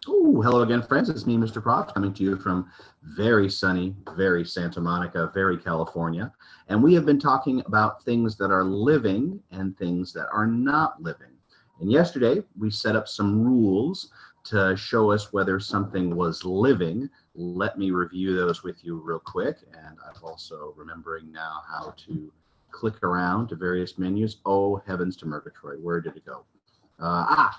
Oh, hello again, friends. It's me, Mr. Prof, coming to you from very sunny, very Santa Monica, very California. And we have been talking about things that are living and things that are not living. And yesterday, we set up some rules to show us whether something was living. Let me review those with you real quick. And I'm also remembering now how to click around to various menus. Oh, heavens to Murgatroyd. Where did it go?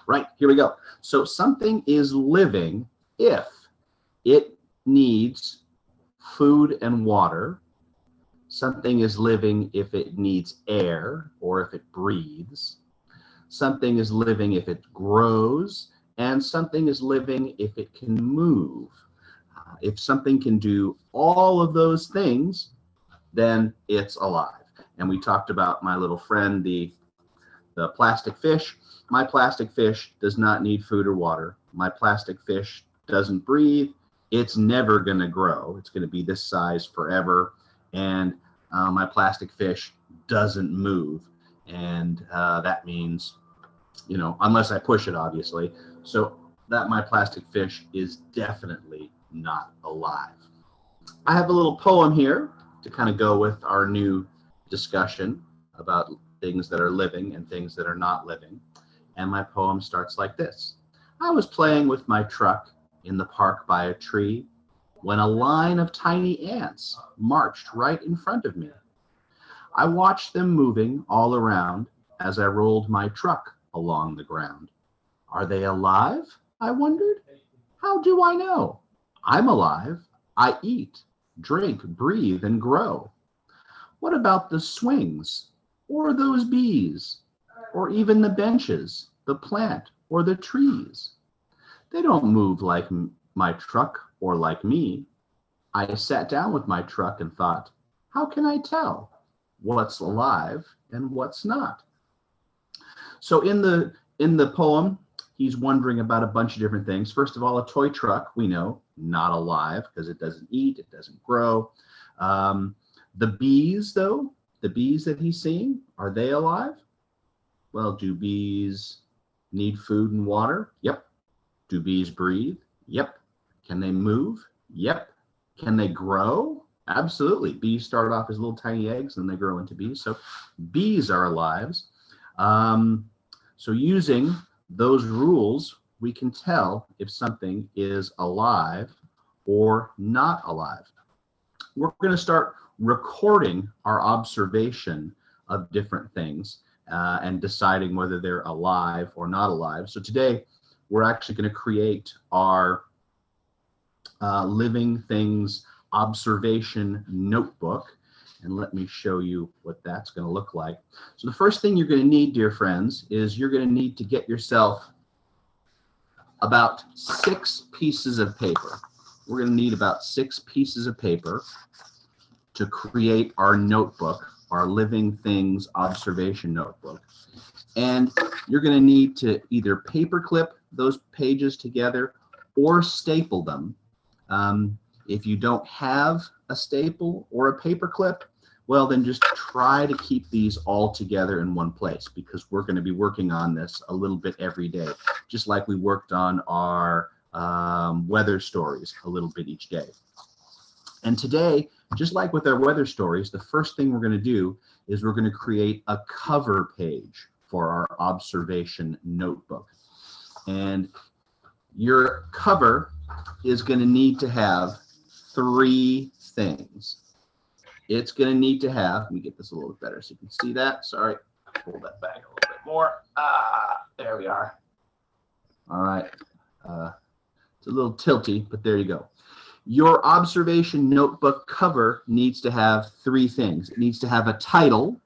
Right, here we go. So something is living if it needs food and water. Something is living if it needs air or if it breathes. Something is living if it grows. And something is living if it can move. If something can do all of those things, then it's alive. And we talked about my little friend, the plastic fish. My plastic fish does not need food or water. My plastic fish doesn't breathe. It's never going to grow. It's going to be this size forever. And my plastic fish doesn't move. And that means, unless I push it, obviously. So that my plastic fish is definitely not alive. I have a little poem here to kind of go with our new discussion about things that are living and things that are not living. And my poem starts like this. I was playing with my truck in the park by a tree when a line of tiny ants marched right in front of me. I watched them moving all around as I rolled my truck along the ground. Are they alive? I wondered. How do I know? I'm alive. I eat, drink, breathe, and grow. What about the swings, or those bees, or even the benches, the plant, or the trees? They don't move like my truck or like me. I sat down with my truck and thought, how can I tell what's alive and what's not? So in the poem, he's wondering about a bunch of different things. First of all, a toy truck, we know, not alive because it doesn't eat, it doesn't grow. The bees, though, the bees that he's seeing, are they alive? Well, do bees need food and water? Yep. Do bees breathe? Yep. Can they move? Yep. Can they grow? Absolutely. Bees start off as little tiny eggs and they grow into bees. So bees are alive. So using those rules, we can tell if something is alive or not alive. We're going to start recording our observation of different things and deciding whether they're alive or not alive. So today, we're actually going to create our living things observation notebook. And let me show you what that's going to look like. So the first thing you're going to need, dear friends, is you're going to need to get yourself about 6 pieces of paper. We're going to need about 6 pieces of paper to create our notebook, our living things observation notebook. And you're going to need to either paper clip those pages together or staple them. If you don't have a staple or a paper clip, well, then just try to keep these all together in one place, because we're going to be working on this a little bit every day, just like we worked on our weather stories a little bit each day. And today, just like with our weather stories, the first thing we're going to do is we're going to create a cover page for our observation notebook. And your cover is going to need to have 3 things. It's going to need to have, let me get this a little bit better so you can see that. Sorry, pull that back a little bit more. There we are. All right. It's a little tilty, but there you go. Your observation notebook cover needs to have 3 things. It needs to have a title,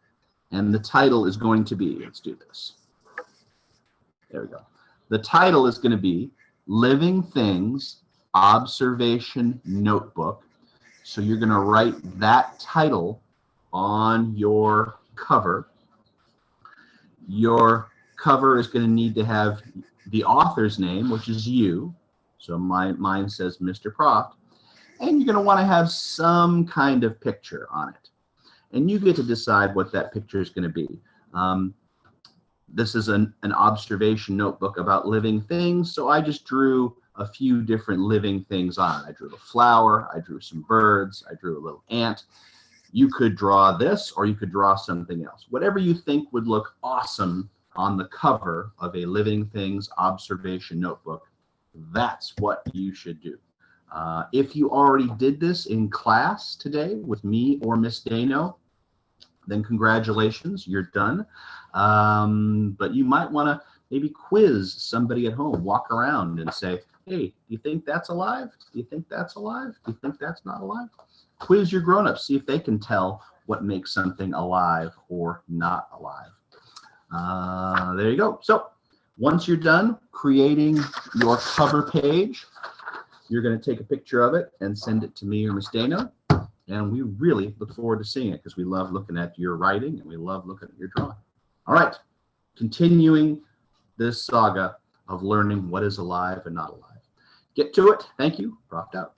and the title is going to be, let's do this. There we go. The title is going to be Living Things Observation Notebook. So you're going to write that title on your cover. Your cover is going to need to have the author's name, which is you. So mine says Mr. Prof. And you're going to want to have some kind of picture on it. And you get to decide what that picture is going to be. This is an observation notebook about living things, so I just drew a few different living things on it. I drew a flower, I drew some birds, I drew a little ant. You could draw this, or you could draw something else. Whatever you think would look awesome on the cover of a living things observation notebook, that's what you should do. If you already did this in class today with me or Miss Dano, then congratulations, you're done. But you might want to maybe quiz somebody at home, walk around and say, hey, do you think that's alive? Do you think that's alive? Do you think that's not alive? Quiz your grown-ups, see if they can tell what makes something alive or not alive. There you go. So once you're done creating your cover page, you're going to take a picture of it and send it to me or Miss Dano. And we really look forward to seeing it because we love looking at your writing and we love looking at your drawing. All right, continuing this saga of learning what is alive and not alive. Get to it. Thank you. Propped out.